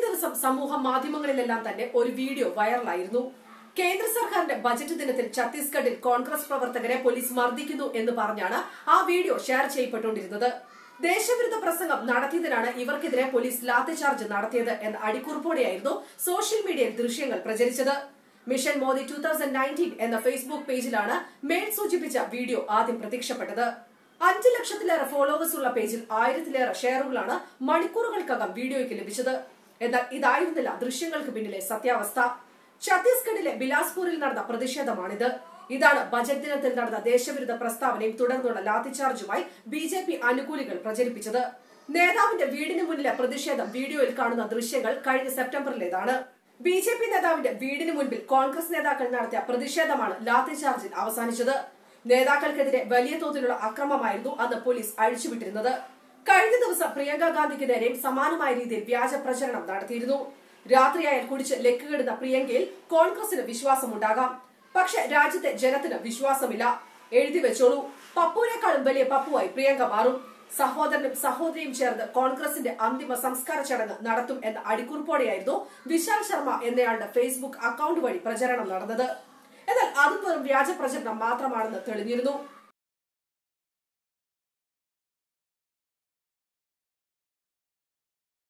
ദിവസം സമൂഹ മാധ്യമങ്ങളിലെല്ലാം തന്നെ ഒരു വീഡിയോ വൈറലായിരുന്നു. കേന്ദ്ര സർക്കാരിന്റെ ബജറ്റ് ദിനത്തിൽ ഛത്തീസ്ഗഡിൽ കോൺഗ്രസ് പ്രവർത്തകരെ പോലീസ് മർദ്ദിക്കുന്നു എന്ന് പറഞ്ഞാണ് ആ വീഡിയോ ഷെയർ ചെയ്യപ്പെട്ടുകൊണ്ടിരുന്നത്. ദേശവിരുദ്ധ പ്രസംഗം നടത്തിയതിനാണ് ഇവർക്കെതിരെ പോലീസ് ലാത്തിചാർജ് നടത്തിയത് എന്ന അടിക്കുറിപ്പോടെയായിരുന്നു സോഷ്യൽ മീഡിയയിൽ ദൃശ്യങ്ങൾ പ്രചരിച്ചത്. മിഷൻ മോദി 2019 എന്ന ഫേസ്ബുക്ക് പേജിലാണ് മേൽ സൂചിപ്പിച്ച വീഡിയോ ആദ്യം പ്രത്യക്ഷപ്പെട്ടത്. 5 ലക്ഷത്തിലേറെ ഫോളോവേഴ്സ് ഉള്ള പേജിൽ 1000-ലേറെ ഷെയറുകളാണ് മണിക്കൂറുകൾക്കകം വീഡിയോയ്ക്ക് ലഭിച്ചത്. എന്നാൽ ഇതായിരുന്നില്ല ദൃശ്യങ്ങൾക്ക് പിന്നിലെ സത്യാവസ്ഥ. ഛത്തീസ്ഗഡിലെ ബിലാസ്പൂരിൽ നടന്ന പ്രതിഷേധമാണിത്. ഇതാണ് ബജറ്റ് ദിനത്തിൽ നടന്ന ദേശവിരുദ്ധ പ്രസ്താവനയും തുടർന്നുള്ള ലാത്തിചാർജുമായി BJP അനുകൂലികൾ പ്രചരിപ്പിച്ചത്. നേതാവിന്റെ വീടിന് മുന്നിലെ പ്രതിഷേധം വീഡിയോയിൽ കാണുന്ന ദൃശ്യങ്ങൾ കഴിഞ്ഞ സെപ്റ്റംബറിലേതാണ്. BJP നേതാവിന്റെ വീടിന് മുൻപിൽ കോൺഗ്രസ് നേതാക്കൾ നടത്തിയ പ്രതിഷേധമാണ് ലാത്തിചാർജിൽ അവസാനിച്ചത്. നേതാക്കൾക്കെതിരെ വലിയ തോതിലുള്ള അക്രമമായിരുന്നു അന്ന് പോലീസ് അഴിച്ചുവിട്ടിരുന്നത്. കഴിഞ്ഞ ദിവസം പ്രിയങ്ക ഗാന്ധിക്ക് നേരെയും സമാനമായ രീതിയിൽ വ്യാജ പ്രചരണം നടത്തിയിരുന്നു. രാത്രിയായാൽ കുടിച്ച് ലക്കുകെടുന്ന പ്രിയങ്കയിൽ കോൺഗ്രസിന് വിശ്വാസമുണ്ടാകാം, പക്ഷെ രാജ്യത്തെ ജനത്തിന് വിശ്വാസമില്ല. എഴുതി വെച്ചോളൂ, പപ്പുവിനേക്കാളും വലിയ പപ്പുവായി പ്രിയങ്ക മാറും. സഹോദരനും സഹോദരിയും ചേർന്ന് കോൺഗ്രസിന്റെ അന്തിമ സംസ്കാര ചടങ്ങ് നടത്തും എന്ന അടിക്കുറിപ്പോടെയായിരുന്നു വിശാൽ ശർമ്മ എന്നയാളുടെ ഫേസ്ബുക്ക് അക്കൗണ്ട് വഴി പ്രചരണം നടന്നത്. എന്നാൽ അതും വെറും വ്യാജ പ്രചരണം മാത്രമാണെന്ന് തെളിഞ്ഞിരുന്നു.